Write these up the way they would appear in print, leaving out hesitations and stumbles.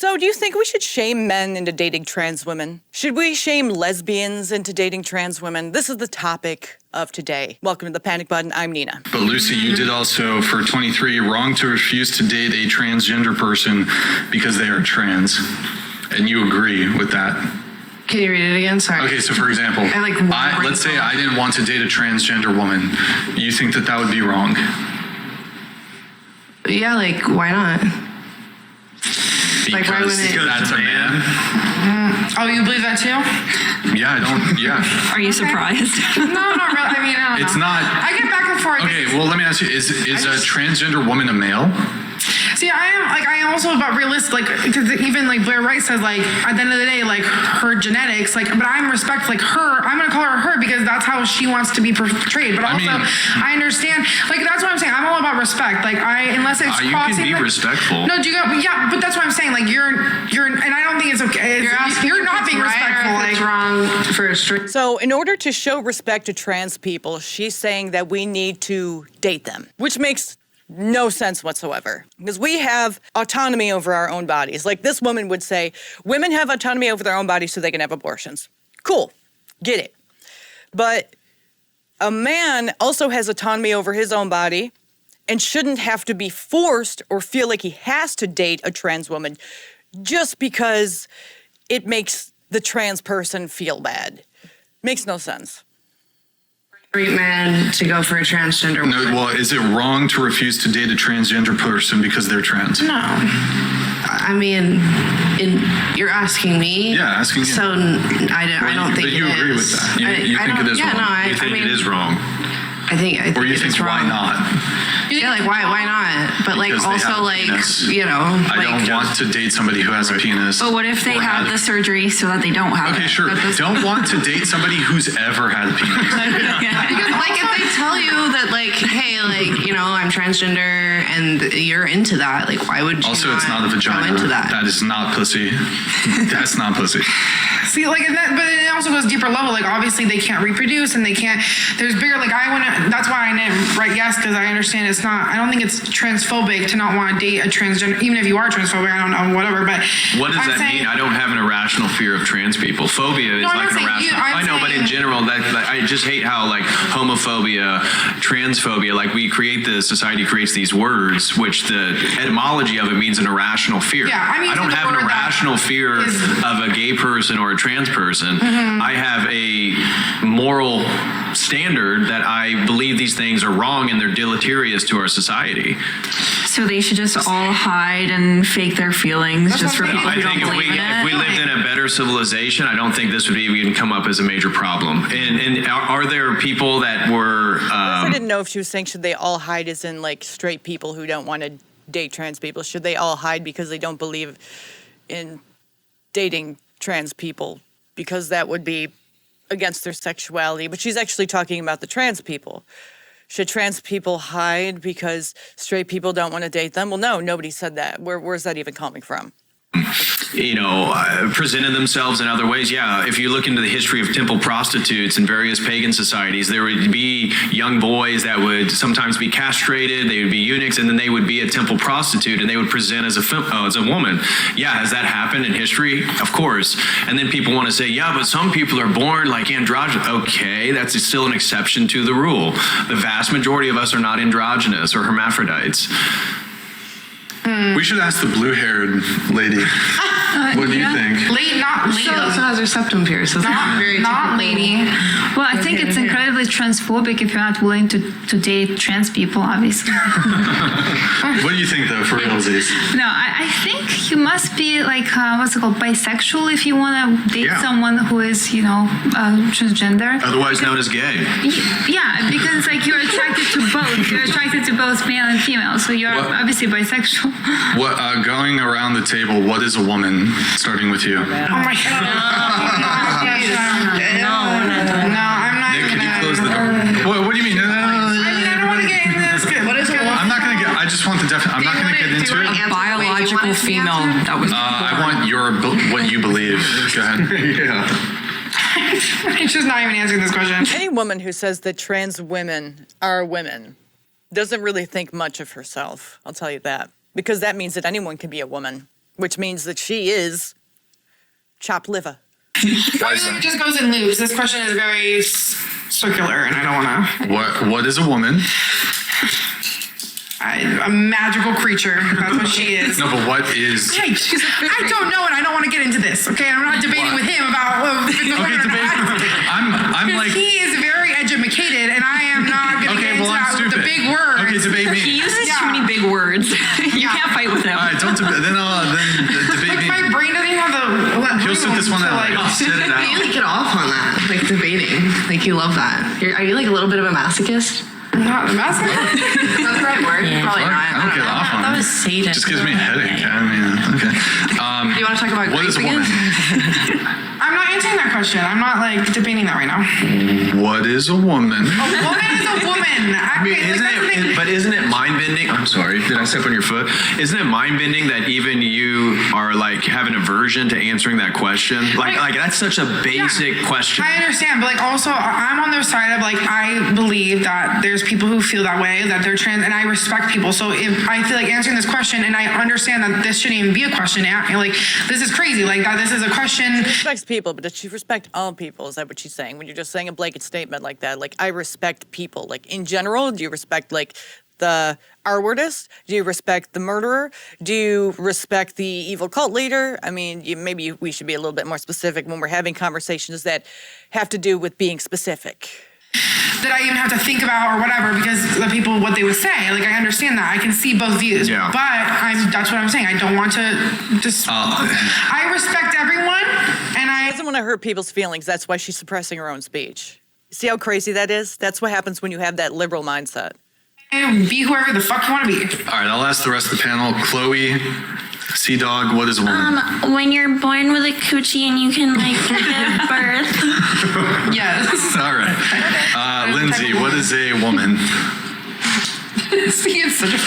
So do you think we should shame men into dating trans women? Should we shame lesbians into dating trans women? This is the topic of today. Welcome to the Panic Button. I'm Nina. But Lucy, you did also, for 23, wrong to refuse to date a transgender person because they are trans. And you agree with that. Can you read it again? Sorry. Okay, so for example, let's say I didn't want to date a transgender woman. You think that that would be wrong? Yeah, like, why not? Like, why wouldn't it? Because that's a man. Oh, you believe that too? Yeah, I don't, yeah. Are you surprised? No, not really. I mean, I don't know. It's not. I get back and forth. Okay, well, let me ask you, is a transgender woman a male? See, I am also about realistic, like, because even like Blair Wright says, like, at the end of the day, like, her genetics, like, but I'm respect, like, her, I'm gonna call her because that's how she wants to be portrayed. But also, I understand, like, that's what I'm saying. I'm all about respect. Like, unless it's you crossing. can be respectful. No, do you go? Yeah, but that's what I'm saying. Like, you're, and I don't think it's okay. You're not being respectful. Like, it's wrong for a straight. So in order to show respect to trans people, she's saying that we need to date them, which makes no sense whatsoever, because we have autonomy over our own bodies. Like this woman would say, women have autonomy over their own bodies so they can have abortions. Cool, get it. But a man also has autonomy over his own body and shouldn't have to be forced or feel like he has to date a trans woman just because it makes the trans person feel bad. Makes no sense. Man to go for a transgender woman. No, well, is it wrong to refuse to date a transgender person because they're trans? No. I mean, you're asking me. Yeah, asking you. So I don't think but you agree with that. You think it is wrong. No, You think it is wrong? I think or you think why wrong. not? Yeah, like why not? But like Because they have also a like penis. you know. I don't want to date somebody who has a penis. But what if they have the surgery so that they don't have it? Okay, sure. Don't want to date somebody who's ever had a penis. Because like if they tell you that like, hey, like, you know, I'm transgender and you're into that, like why would you Also, it's not a vagina. go into that? That is not pussy. That's not pussy. See, like, but it also goes deeper level. Like, obviously, they can't reproduce, and they can't. There's bigger. Like, I want to. That's why I didn't write yes, because I understand it's not. I don't think it's transphobic to not want to date a transgender, even if you are transphobic. I don't know, whatever. But What does that mean? I don't have an irrational fear of trans people. Phobia is like an irrational. I know, but in general, that I just hate how like homophobia, transphobia, like we create this. Society creates these words, which the etymology of it means an irrational fear. Yeah, I mean, I don't have an irrational fear of a gay person or a trans person. I have a moral standard that I believe these things are wrong and they're deleterious to our society. So they should just all hide and fake their feelings just for people I who don't think believe in it? if we lived in a better civilization, I don't think this would even come up as a major problem. And are there people that were... I didn't know if she was saying should they all hide as in like straight people who don't want to date trans people. Should they all hide because they don't believe in dating trans people? Because that would be against their sexuality. But she's actually talking about the trans people. Should trans people hide because straight people don't want to date them? Well, no, nobody said that. Where's that even coming from? Presented themselves in other ways. Yeah, if you look into the history of temple prostitutes in various pagan societies, there would be young boys that would sometimes be castrated, they would be eunuchs, and then they would be a temple prostitute, and they would present as a woman. Yeah, has that happened in history? Of course. And then people want to say, yeah, but some people are born like androgynous. Okay, that's still an exception to the rule. The vast majority of us are not androgynous or hermaphrodites. We should ask the blue-haired lady. What do you think? Not lady. Also has her septum pierced. Not lady. Well, I think it's incredibly transphobic if you're not willing to date trans people, obviously. What do you think, though, for realsies? No, I think you must be like, what's it called, bisexual if you want to date someone who is, you know, transgender. Otherwise known as gay. Yeah, because like you're attracted to both. You're attracted to both male and female, so you're obviously bisexual. What going around the table, what is a woman? Starting with you. Oh my God. No, I'm not. Nick, can you close the door? What do you mean? I don't want to get into this. What is it? I'm not going to get, I just want the definition. I'm not going to get into it. A biological female. That was. I want what you believe. Go ahead. It's just not even answering this question. Any woman who says that trans women are women doesn't really think much of herself. I'll tell you that. Because that means that anyone can be a woman. which means that she is chopped liver. I think it just goes in loops. This question is very circular, and I don't want to. What is a woman? A magical creature. That's what she is. No, but what is? Hey, I don't know, and I don't want to get into this. Okay, I'm not debating with him about if it's a woman or not. I'm like. He is very educated, and I am not going to get into that with the big words. Okay, debate me. He uses too many big words. You can't fight with him. All right, don't debate. Then debate me. My brain doesn't have the. He'll sit this one out. I'll sit it out. You like get off on that, like debating. Like you love that. Are you like a little bit of a masochist? Not the masochist. That's the right word. Probably Fuck, not. I don't get off on That it. was Satan. Just gives me a headache. I mean, okay. Do you want to talk about What is a grape woman? again? I'm not answering that question. I'm not like debating that right now. What is a woman? A woman is a woman. I mean, isn't it mind bending? I'm sorry, did I step on your foot? Isn't it mind bending that even you are like have an aversion to answering that question? Like that's such a basic question. I understand, but like also I'm on their side of like I believe that there's people who feel that way, that they're trans, and I respect people. So if I feel like answering this question, and I understand that this shouldn't even be a question, like this is crazy, like that this is a question. Respects people, but does she respect all people? Is that what she's saying? When you're just saying a blanket statement like that, like I respect people, like in general, do you respect like the R-wordist? Do you respect the murderer? Do you respect the evil cult leader? I mean, maybe we should be a little bit more specific when we're having conversations that have to do with being specific. That I even have to think about or whatever because the people what they would say. Like I understand that. I can see both views. Yeah. But that's what I'm saying. I don't want to just I respect everyone and She doesn't want to hurt people's feelings. That's why she's suppressing her own speech. See how crazy that is? That's what happens when you have that liberal mindset. be whoever the fuck you want to be. All right, I'll ask the rest of the panel. Chloe, Sea Dog, what is a woman? When you're born with a coochie and you can like give birth. Yes. All right. Lindsay, what is a woman? See, it's such a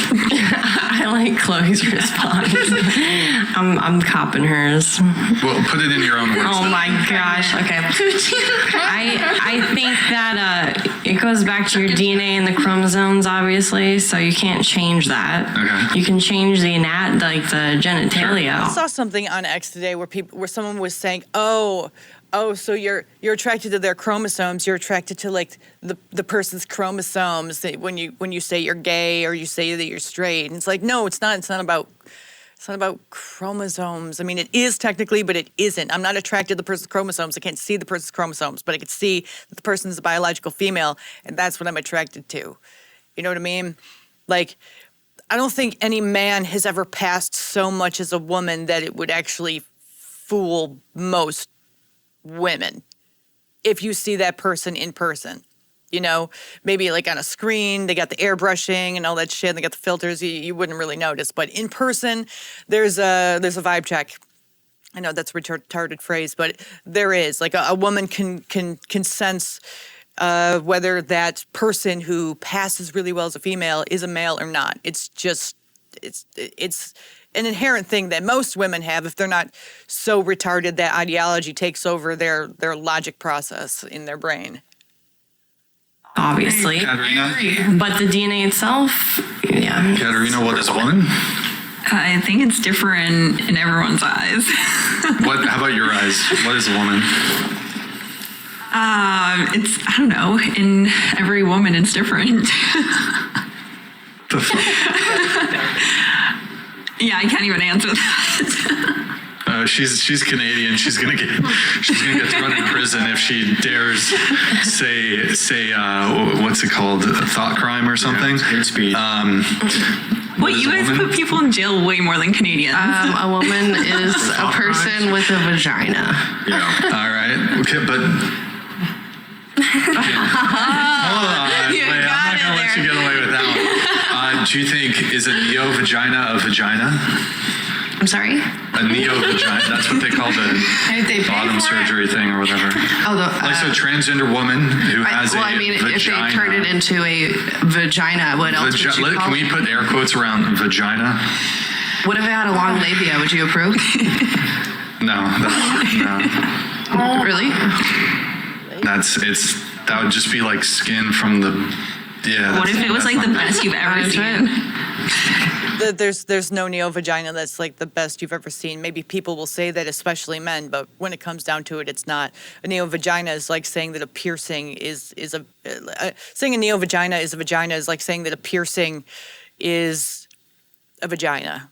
I like Chloe's response. I'm copping hers. Well, put it in your own words. Oh then. my gosh. Okay. I think that it goes back to your DNA and the chromosomes, obviously. So you can't change that. Okay. You can change the genitalia. I saw something on X today where someone was saying, oh, so you're attracted to their chromosomes. You're attracted to like the person's chromosomes when you say you're gay or you say that you're straight. And it's like, no, it's not. It's not about chromosomes. I mean, it is technically, but it isn't. I'm not attracted to the person's chromosomes. I can't see the person's chromosomes, but I can see that the person's a biological female, and that's what I'm attracted to. You know what I mean? Like, I don't think any man has ever passed so much as a woman that it would actually fool most women if you see that person in person. You know, maybe like on a screen, they got the airbrushing and all that shit, and they got the filters, you wouldn't really notice. But in person, there's a vibe check. I know that's a retarded phrase, but there is. Like a woman can sense whether that person who passes really well as a female is a male or not. It's just, it's an inherent thing that most women have if they're not so retarded that ideology takes over their logic process in their brain. Obviously. Katerina? But the DNA itself, yeah. Katerina, what is a woman? I think it's different in everyone's eyes. How about your eyes? What is a woman? It's, I don't know, in every woman it's different. The fuck? Yeah, I can't even answer that. She's Canadian. She's gonna get thrown in prison if she dares say what's it called, a thought crime or something. Hate speech. Wait, you guys put people in jail way more than Canadians. A woman is a person with a vagina. Yeah. All right. Okay, but hold on. You Wait, got I'm not gonna it let you there. get away with that one. Do you think is a neo-vagina a vagina? I'm sorry? A neo-vagina. That's what they call the If they pay bottom for it. surgery thing or whatever. Oh, Like so, a transgender woman who has if vagina. they turn it into a vagina, what else would you call Can we it? put air quotes around vagina? What if it had a long labia? Would you approve? No. Really? That would just be like skin from the. Yeah. What if it was like the best you've ever That's seen? right. there's no neo-vagina that's like the best you've ever seen. Maybe people will say that, especially men, but when it comes down to it, it's not. A neo-vagina is like saying that a piercing is saying a neo-vagina is a vagina is like saying that a piercing is a vagina.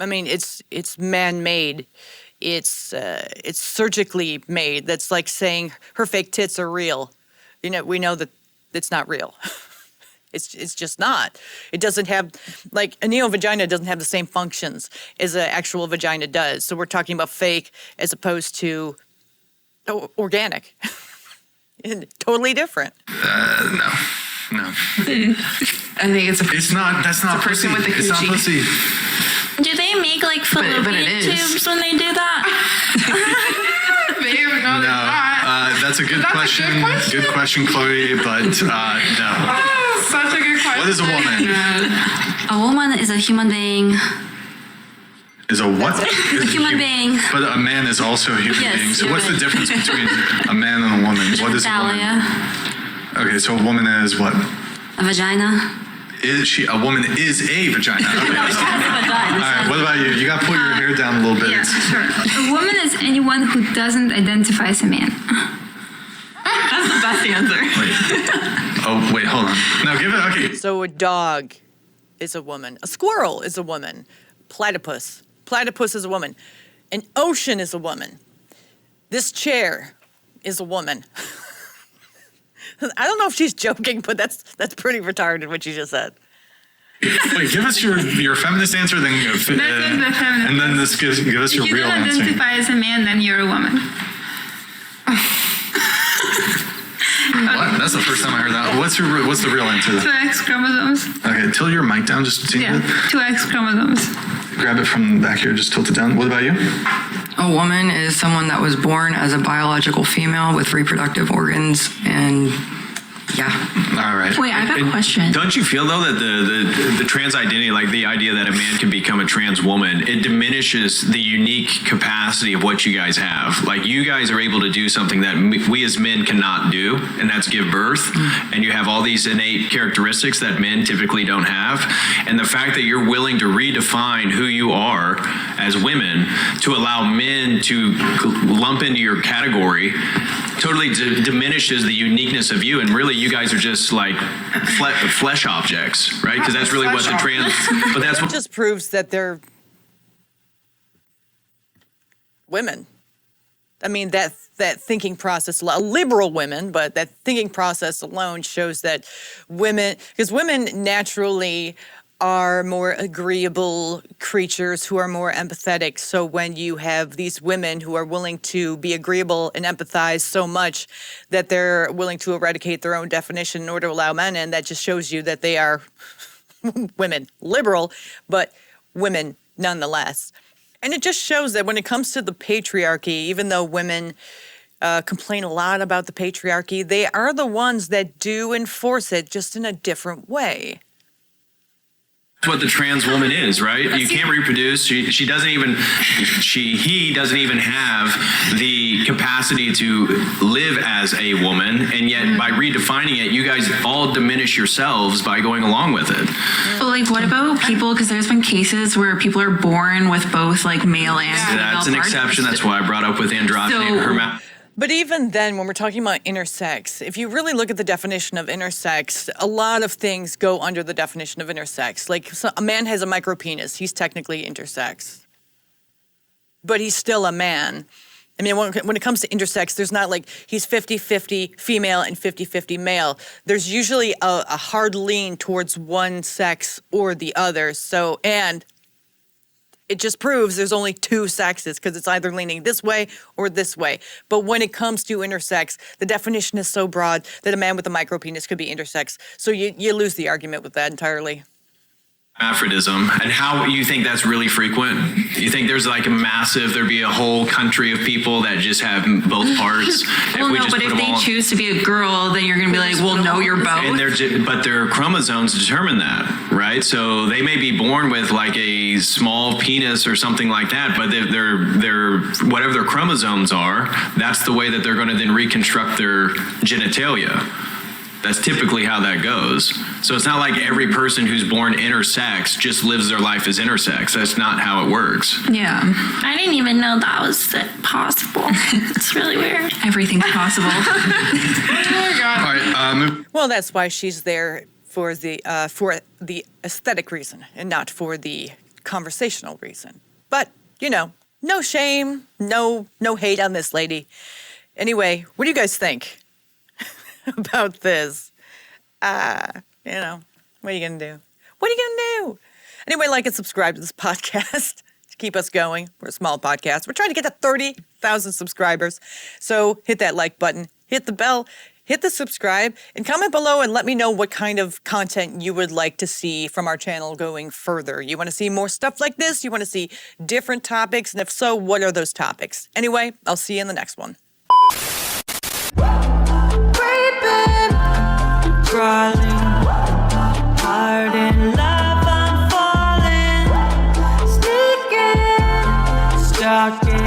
I mean, it's man-made. It's surgically made. That's like saying her fake tits are real. You know, we know that it's not real. It's just not. It doesn't have, like, a neo-vagina doesn't have the same functions as an actual vagina does. So we're talking about fake as opposed to organic. And totally different. No. I think it's That's not pussy. person with the It's not coochie. pussy. Do they make like fallopian it is. tubes when they do that? Babe, no, they're not. That's a good That's a question. good question. Good question, Chloe, but no. Such a good question. What is a woman? A woman is a human being. Is a what? A human being. But a man is also a human Yes, being. So you're what's the right. difference between a man and a woman? What is a woman? Genitalia. Okay, so a woman is what? A vagina. A woman is a vagina. Okay. All right, what about you? You got to pull your hair down a little bit. Yeah, sure. A woman is anyone who doesn't identify as a man. That's the best answer. Wait, hold on. No, give it, okay. So a dog is a woman. A squirrel is a woman. Platypus is a woman. An ocean is a woman. This chair is a woman. I don't know if she's joking, but that's pretty retarded what you just said. Wait, give us your feminist answer, then That's the feminist and then give us your If you real don't answer. identify as a man, then you're a woman. What? That's the first time I heard that. What's the real answer Two then? X chromosomes. Okay, tilt your mic down just a teeny Yeah, bit. 2X chromosomes. Grab it from back here, just tilt it down. What about you? A woman is someone that was born as a biological female with reproductive organs, and yeah. All right. Wait, I got a question. Don't you feel though that the trans identity, like the idea that a man can become a trans woman, it diminishes the unique capacity of what you guys have. Like you guys are able to do something that we as men cannot do, and that's give birth. And you have all these innate characteristics that men typically don't have. And the fact that you're willing to redefine who you are as women to allow men to lump into your category totally diminishes the uniqueness of you, and really you guys are just like flesh objects, right? Because that's really what the trans, but that's It what just proves that they're women. I mean, that thinking process, liberal women, but that thinking process alone shows that women, because women naturally are more agreeable creatures who are more empathetic. So when you have these women who are willing to be agreeable and empathize so much that they're willing to eradicate their own definition in order to allow men in, that just shows you that they are women, liberal, but women nonetheless. And it just shows that when it comes to the patriarchy, even though women complain a lot about the patriarchy, they are the ones that do enforce it just in a different way. what the trans woman is, right? You can't reproduce. He doesn't even have the capacity to live as a woman, and yet by redefining it, you guys all diminish yourselves by going along with it. But like, what about people? Because there's been cases where people are born with both like male and female That's an parts. exception. That's why I brought up with androgyny. But even then, when we're talking about intersex, if you really look at the definition of intersex, a lot of things go under the definition of intersex. Like, so a man has a micropenis. He's technically intersex. But he's still a man. I mean, when it comes to intersex, there's not like he's 50-50 female and 50-50 male. There's usually a hard lean towards one sex or the other. So, and it just proves there's only two sexes because it's either leaning this way or this way. But when it comes to intersex, the definition is so broad that a man with a micropenis could be intersex. So you lose the argument with that entirely. Hermaphrodism, and how you think that's really frequent? You think there's like there'd be a whole country of people that just have both parts? Well, no, but if they choose to be a girl, then you're going to be like, well, no, you're both. And but their chromosomes determine that, right? So they may be born with like a small penis or something like that, but they're whatever their chromosomes are, that's the way that they're going to then reconstruct their genitalia. That's typically how that goes. So it's not like every person who's born intersex just lives their life as intersex. That's not how it works. Yeah. I didn't even know that was possible. It's really weird. Everything's possible. All right, Well, that's why she's there for the aesthetic reason and not for the conversational reason. But, you know, no shame, no hate on this lady. Anyway, what do you guys think about this? You know, what are you going to do? What are you going to do? Anyway, like and subscribe to this podcast to keep us going. We're a small podcast. We're trying to get to 30,000 subscribers. So hit that like button, hit the bell, hit the subscribe, and comment below and let me know what kind of content you would like to see from our channel going further. You want to see more stuff like this? You want to see different topics? And if so, what are those topics? Anyway, I'll see you in the next one. Crawling, hard in love, I'm falling, sneaking, stalking.